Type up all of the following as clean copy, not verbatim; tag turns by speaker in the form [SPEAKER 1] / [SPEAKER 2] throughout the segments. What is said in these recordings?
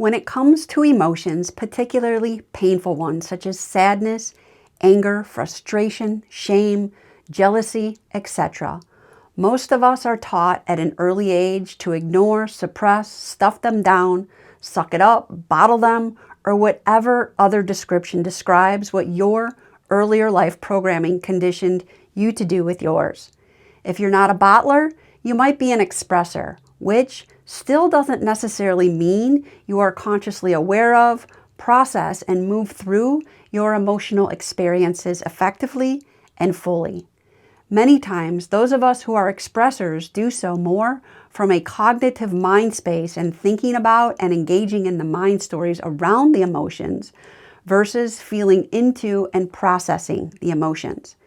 [SPEAKER 1] When it comes to emotions, particularly painful ones such as sadness, anger, frustration, shame, jealousy, etc., most of us are taught at an early age to ignore, suppress, stuff them down, suck it up, bottle them, or whatever other description describes what your earlier life programming conditioned you to do with yours. If you're not a bottler, you might be an expresser, which still doesn't necessarily mean you are consciously aware of, process, and move through your emotional experiences effectively and fully. Many times, those of us who are expressors do so more from a cognitive mind space and thinking about and engaging in the mind stories around the emotions versus feeling into and processing the emotions.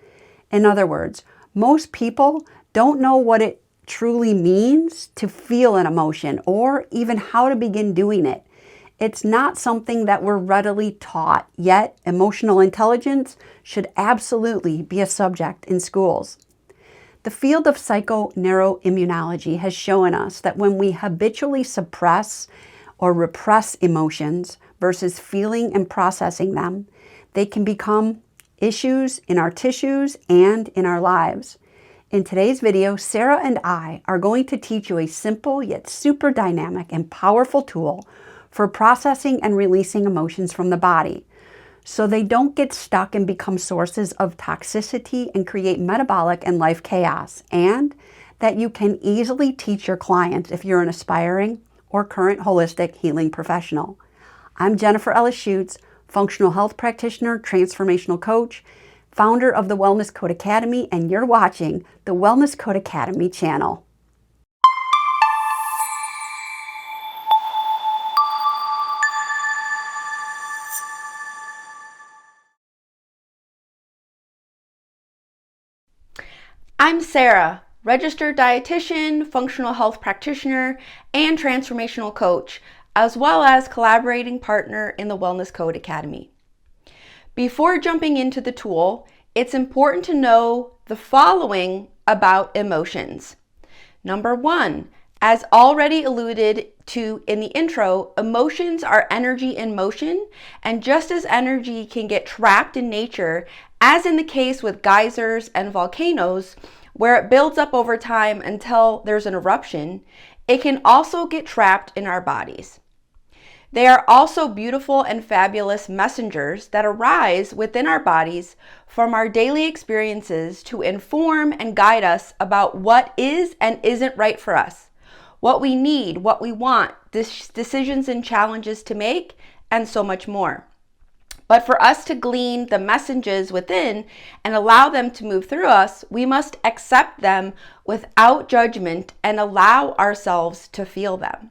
[SPEAKER 1] In other words, most people don't know what it truly means to feel an emotion or even how to begin doing it. It's not something that we're readily taught, yet emotional intelligence should absolutely be a subject in schools. The field of psychoneuroimmunology has shown us that when we habitually suppress or repress emotions versus feeling and processing them, they can become issues in our tissues and in our lives. In today's video, Sarah and I are going to teach you a simple yet super dynamic and powerful tool for processing and releasing emotions from the body, so they don't get stuck and become sources of toxicity and create metabolic and life chaos, and that you can easily teach your clients if you're an aspiring or current holistic healing professional. I'm Jennifer Ellis Schutz, functional health practitioner, transformational coach, founder of the Wellness Code Academy, and you're watching the Wellness Code Academy channel.
[SPEAKER 2] I'm Sarah, registered dietitian, functional health practitioner, and transformational coach, as well as collaborating partner in the Wellness Code Academy. Before jumping into the tool, it's important to know the following about emotions. Number one, as already alluded to in the intro, emotions are energy in motion, and just as energy can get trapped in nature, as in the case with geysers and volcanoes, where it builds up over time until there's an eruption, it can also get trapped in our bodies. They are also beautiful and fabulous messengers that arise within our bodies from our daily experiences to inform and guide us about what is and isn't right for us, what we need, what we want, decisions and challenges to make, and so much more. But for us to glean the messages within and allow them to move through us, we must accept them without judgment and allow ourselves to feel them.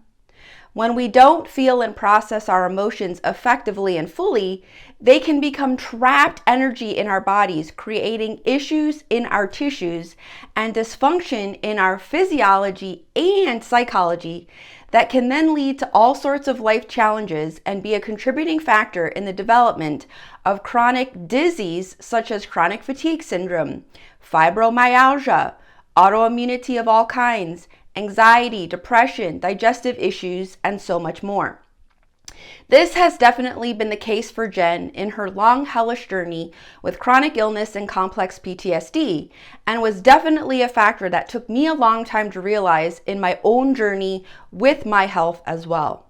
[SPEAKER 2] When we don't feel and process our emotions effectively and fully, they can become trapped energy in our bodies, creating issues in our tissues and dysfunction in our physiology and psychology that can then lead to all sorts of life challenges and be a contributing factor in the development of chronic disease such as chronic fatigue syndrome, fibromyalgia, autoimmunity of all kinds, anxiety, depression, digestive issues, and so much more. This has definitely been the case for Jen in her long, hellish journey with chronic illness and complex PTSD, and was definitely a factor that took me a long time to realize in my own journey with my health as well.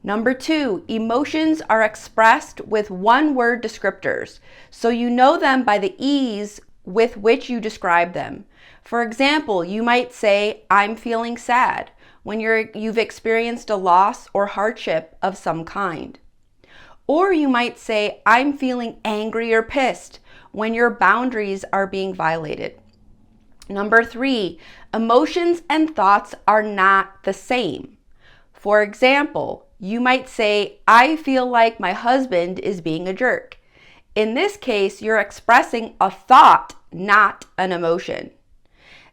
[SPEAKER 2] Number two, emotions are expressed with one-word descriptors, so you know them by the ease with which you describe them. For example, you might say, I'm feeling sad, when you've experienced a loss or hardship of some kind. Or you might say, I'm feeling angry or pissed, when your boundaries are being violated. Number three, emotions and thoughts are not the same. For example, you might say, I feel like my husband is being a jerk. In this case, you're expressing a thought, not an emotion.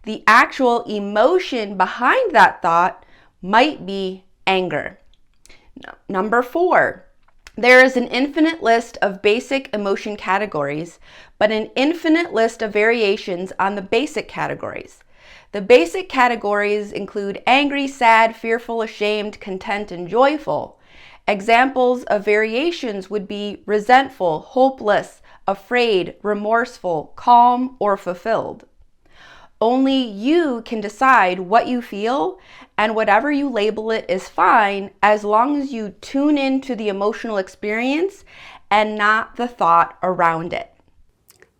[SPEAKER 2] The actual emotion behind that thought might be anger. Number four, there is an infinite list of basic emotion categories, but an infinite list of variations on the basic categories. The basic categories include angry, sad, fearful, ashamed, content, and joyful. Examples of variations would be resentful, hopeless, afraid, remorseful, calm, or fulfilled. Only you can decide what you feel, and whatever you label it is fine as long as you tune into the emotional experience and not the thought around it.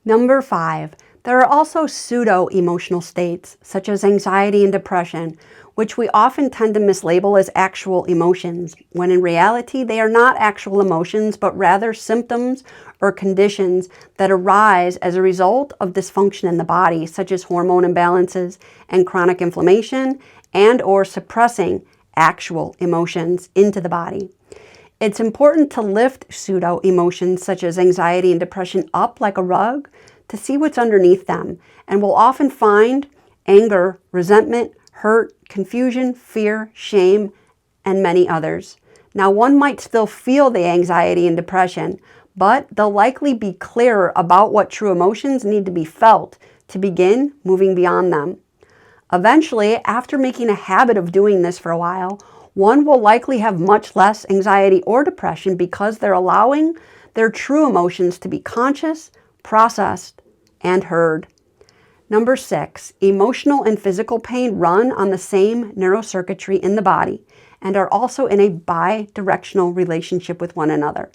[SPEAKER 1] Number 5, there are also pseudo-emotional states, such as anxiety and depression, which we often tend to mislabel as actual emotions, when in reality they are not actual emotions, but rather symptoms or conditions that arise as a result of dysfunction in the body, such as hormone imbalances and chronic inflammation, and or suppressing actual emotions into the body. It's important to lift pseudo-emotions such as anxiety and depression up like a rug to see what's underneath them, and we'll often find anger, resentment, hurt, confusion, fear, shame, and many others. Now, one might still feel the anxiety and depression, but they'll likely be clearer about what true emotions need to be felt to begin moving beyond them. Eventually, after making a habit of doing this for a while, one will likely have much less anxiety or depression because they're allowing their true emotions to be conscious, processed, and heard. Number 6, emotional and physical pain run on the same neurocircuitry in the body and are also in a bi-directional relationship with one another.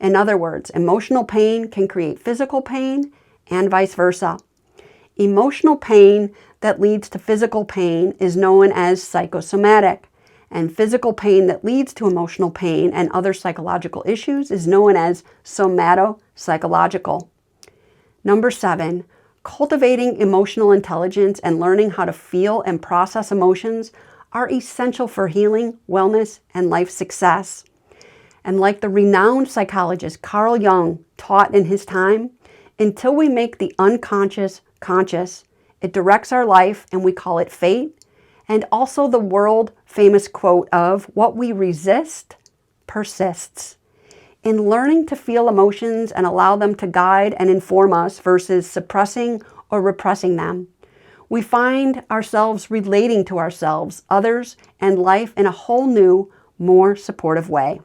[SPEAKER 1] In other words, emotional pain can create physical pain and vice versa. Emotional pain that leads to physical pain is known as psychosomatic, and physical pain that leads to emotional pain and other psychological issues is known as somatopsychological. Number 7, cultivating emotional intelligence and learning how to feel and process emotions are essential for healing, wellness, and life success. And like the renowned psychologist Carl Jung taught in his time, until we make the unconscious conscious, it directs our life and we call it fate. And also the world famous quote of, "What we resist persists." In learning to feel emotions and allow them to guide and inform us versus suppressing or repressing them, we find ourselves relating to ourselves, others, and life in a whole new, more supportive way.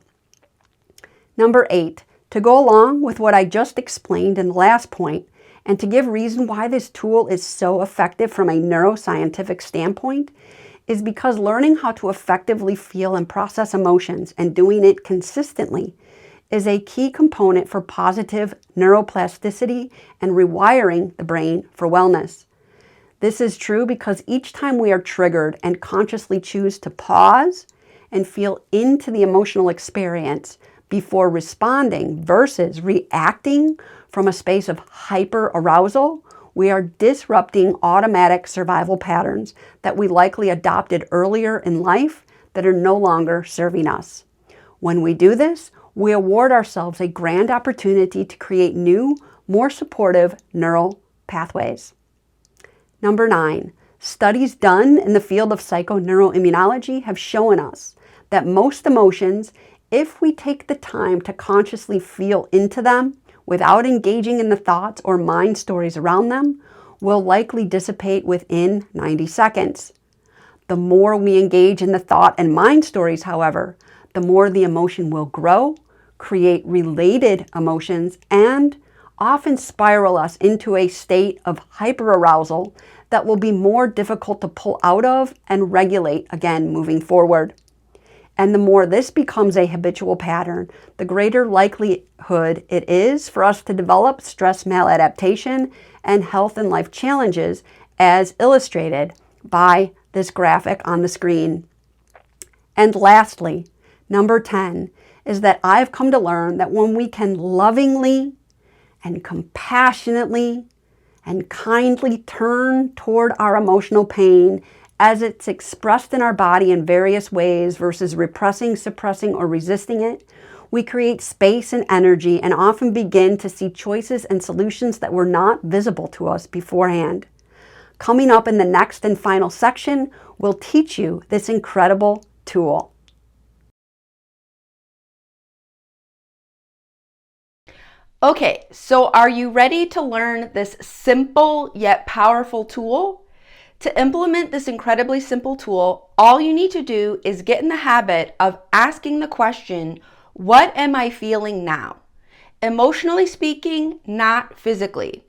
[SPEAKER 1] Number 8, to go along with what I just explained in the last point, and to give reason why this tool is so effective from a neuroscientific standpoint, is because learning how to effectively feel and process emotions and doing it consistently is a key component for positive neuroplasticity and rewiring the brain for wellness. This is true because each time we are triggered and consciously choose to pause and feel into the emotional experience before responding versus reacting from a space of hyper-arousal, we are disrupting automatic survival patterns that we likely adopted earlier in life that are no longer serving us. When we do this, we award ourselves a grand opportunity to create new, more supportive neural pathways. Number 9, studies done in the field of psychoneuroimmunology have shown us that most emotions, if we take the time to consciously feel into them without engaging in the thoughts or mind stories around them, will likely dissipate within 90 seconds. The more we engage in the thought and mind stories, however, the more the emotion will grow, create related emotions, and often spiral us into a state of hyperarousal that will be more difficult to pull out of and regulate again moving forward. And the more this becomes a habitual pattern, the greater likelihood it is for us to develop stress maladaptation and health and life challenges, as illustrated by this graphic on the screen. And lastly, number 10 is that I've come to learn that when we can lovingly and compassionately and kindly turn toward our emotional pain as it's expressed in our body in various ways versus repressing, suppressing, or resisting it, we create space and energy and often begin to see choices and solutions that were not visible to us beforehand. Coming up in the next and final section, we'll teach you this incredible tool.
[SPEAKER 2] Okay, so are you ready to learn this simple yet powerful tool? To implement this incredibly simple tool, all you need to do is get in the habit of asking the question, what am I feeling now? Emotionally speaking, not physically.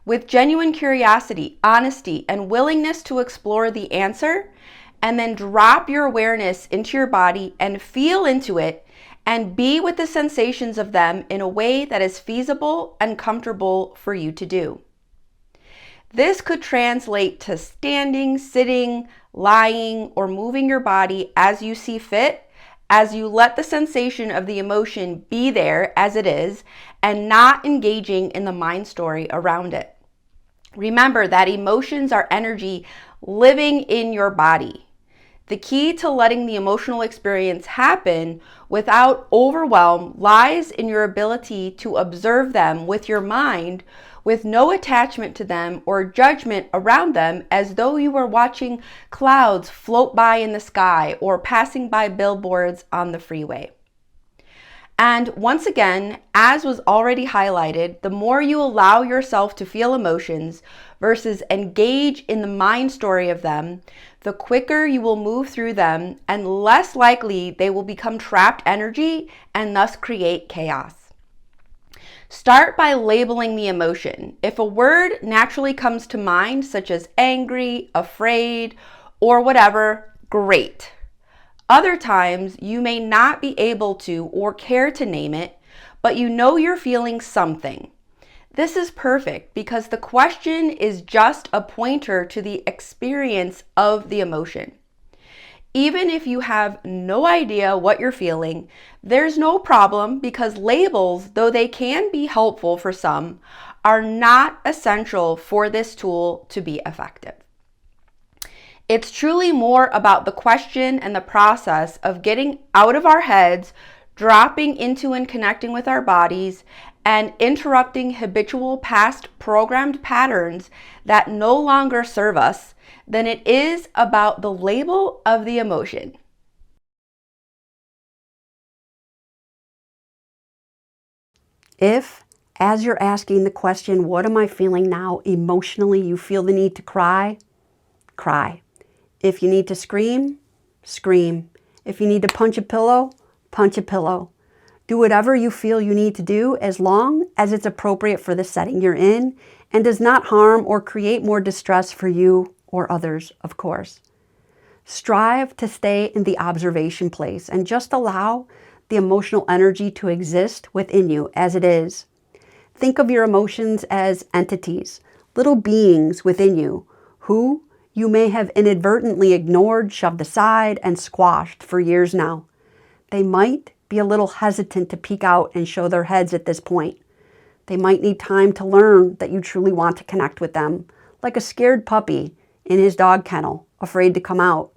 [SPEAKER 2] With genuine curiosity, honesty, and willingness to explore the answer, and then drop your awareness into your body and feel into it and be with the sensations of them in a way that is feasible and comfortable for you to do. This could translate to standing, sitting, lying, or moving your body as you see fit, as you let the sensation of the emotion be there as it is and not engaging in the mind story around it. Remember that emotions are energy living in your body. The key to letting the emotional experience happen without overwhelm lies in your ability to observe them with your mind with no attachment to them or judgment around them, as though you were watching clouds float by in the sky or passing by billboards on the freeway. And once again, as was already highlighted, the more you allow yourself to feel emotions versus engage in the mind story of them, the quicker you will move through them and less likely they will become trapped energy and thus create chaos. Start by labeling the emotion. If a word naturally comes to mind, such as angry, afraid, or whatever, great. Other times, you may not be able to or care to name it, but you know you're feeling something. This is perfect because the question is just a pointer to the experience of the emotion. Even if you have no idea what you're feeling, there's no problem because labels, though they can be helpful for some, are not essential for this tool to be effective. It's truly more about the question and the process of getting out of our heads, dropping into and connecting with our bodies, and interrupting habitual past programmed patterns that no longer serve us than it is about the label of the emotion.
[SPEAKER 1] If, as you're asking the question, what am I feeling now, emotionally you feel the need to cry, cry. If you need to scream, scream. If you need to punch a pillow, punch a pillow. Do whatever you feel you need to do as long as it's appropriate for the setting you're in and does not harm or create more distress for you or others, of course. Strive to stay in the observation place and just allow the emotional energy to exist within you as it is. Think of your emotions as entities, little beings within you who you may have inadvertently ignored, shoved aside, and squashed for years now. They might be a little hesitant to peek out and show their heads at this point. They might need time to learn that you truly want to connect with them, like a scared puppy in his dog kennel, afraid to come out.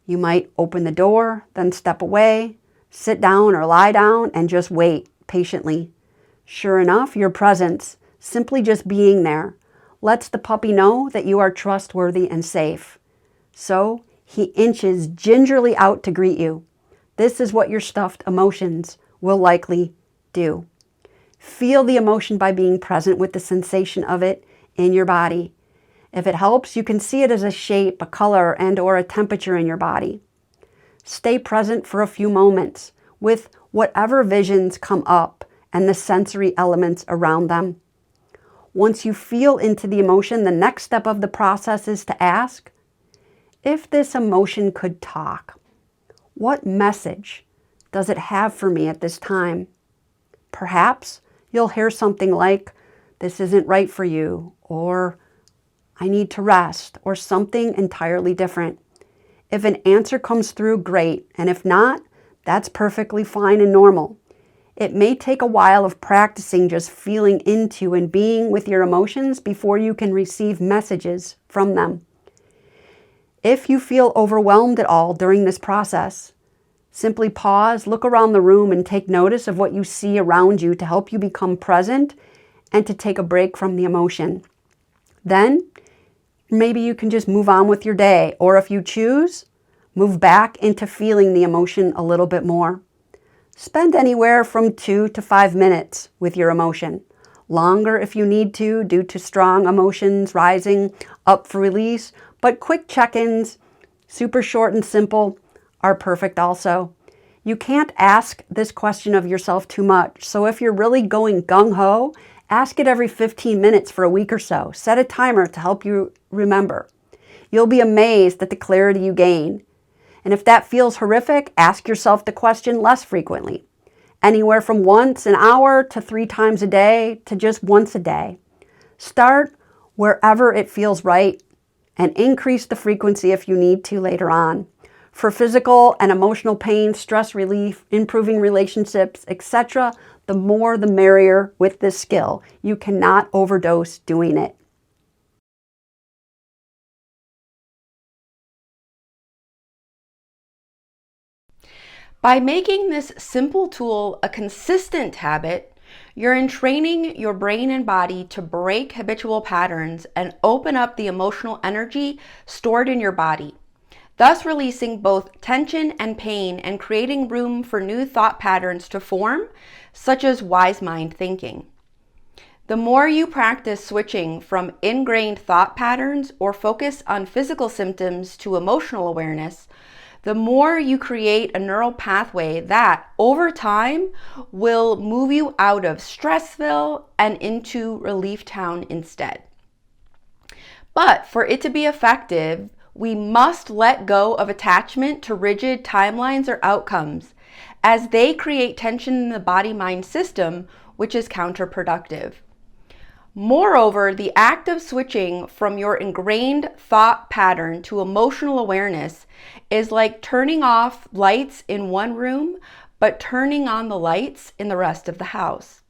[SPEAKER 1] You might open the door, then step away, sit down or lie down, and just wait patiently. Sure enough, your presence, simply just being there, lets the puppy know that you are trustworthy and safe. So he inches gingerly out to greet you. This is what your stuffed emotions will likely do. Feel the emotion by being present with the sensation of it in your body. If it helps, you can see it as a shape, a color, and or a temperature in your body. Stay present for a few moments with whatever visions come up and the sensory elements around them. Once you feel into the emotion, the next step of the process is to ask, if this emotion could talk, what message does it have for me at this time? Perhaps you'll hear something like, this isn't right for you, or I need to rest, or something entirely different. If an answer comes through, great, and if not, that's perfectly fine and normal. It may take a while of practicing just feeling into and being with your emotions before you can receive messages from them. If you feel overwhelmed at all during this process, simply pause, look around the room, and take notice of what you see around you to help you become present and to take a break from the emotion. Then, maybe you can just move on with your day, or if you choose, move back into feeling the emotion a little bit more. Spend anywhere from 2 to 5 minutes with your emotion. Longer if you need to, due to strong emotions rising up for release, but quick check-ins, super short and simple, are perfect also. You can't ask this question of yourself too much, so if you're really going gung-ho, ask it every 15 minutes for a week or so. Set a timer to help you remember. You'll be amazed at the clarity you gain. And if that feels horrific, ask yourself the question less frequently. Anywhere from once an hour to 3 times a day to just once a day. Start wherever it feels right and increase the frequency if you need to later on. For physical and emotional pain, stress relief, improving relationships, etc., the more the merrier with this skill. You cannot overdose doing it.
[SPEAKER 2] By making this simple tool a consistent habit, you're entraining your brain and body to break habitual patterns and open up the emotional energy stored in your body, thus releasing both tension and pain and creating room for new thought patterns to form, such as wise mind thinking. The more you practice switching from ingrained thought patterns or focus on physical symptoms to emotional awareness, the more you create a neural pathway that, over time, will move you out of Stressville and into Relief Town instead. But for it to be effective, we must let go of attachment to rigid timelines or outcomes, as they create tension in the body-mind system, which is counterproductive. Moreover, the act of switching from your ingrained thought pattern to emotional awareness is like turning off lights in one room, but turning on the lights in the rest of the house.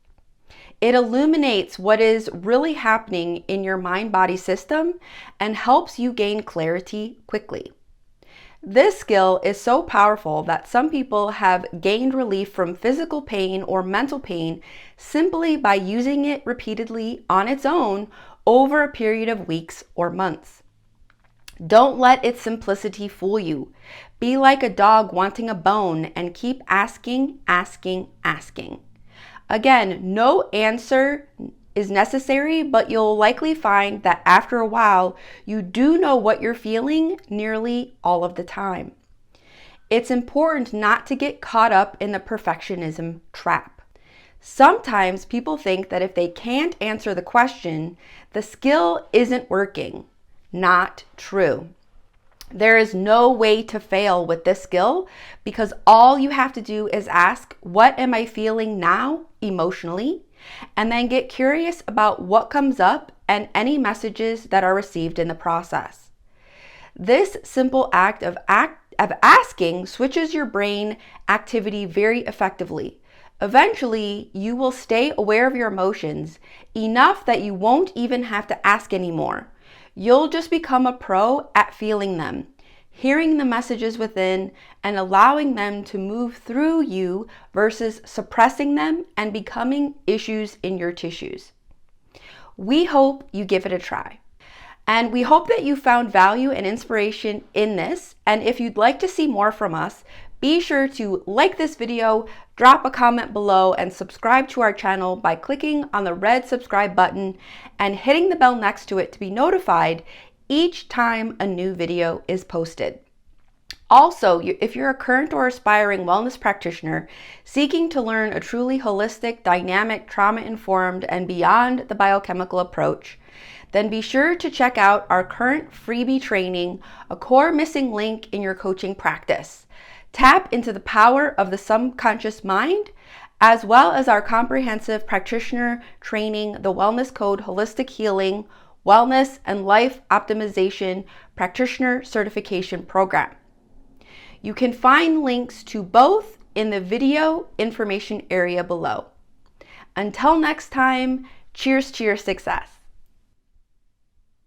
[SPEAKER 2] It illuminates what is really happening in your mind-body system and helps you gain clarity quickly. This skill is so powerful that some people have gained relief from physical pain or mental pain simply by using it repeatedly on its own over a period of weeks or months. Don't let its simplicity fool you. Be like a dog wanting a bone and keep asking, asking, asking. Again, no answer is necessary, but you'll likely find that after a while, you do know what you're feeling nearly all of the time. It's important not to get caught up in the perfectionism trap. Sometimes people think that if they can't answer the question, the skill isn't working. Not true. There is no way to fail with this skill because all you have to do is ask, what am I feeling now emotionally? And then get curious about what comes up and any messages that are received in the process. This simple act of asking switches your brain activity very effectively. Eventually, you will stay aware of your emotions enough that you won't even have to ask anymore. You'll just become a pro at feeling them, hearing the messages within, and allowing them to move through you versus suppressing them and becoming issues in your tissues. We hope you give it a try. And we hope that you found value and inspiration in this. And if you'd like to see more from us, be sure to like this video, drop a comment below, and subscribe to our channel by clicking on the red subscribe button and hitting the bell next to it to be notified each time a new video is posted. Also, if you're a current or aspiring wellness practitioner seeking to learn a truly holistic, dynamic, trauma-informed, and beyond the biochemical approach, then be sure to check out our current freebie training, A Core Missing Link in Your Coaching Practice. Tap into the power of the subconscious mind, as well as our comprehensive practitioner training, the Wellness Code Holistic Healing, Wellness and Life Optimization Practitioner Certification Program. You can find links to both in the video information area below. Until next time, cheers to your success.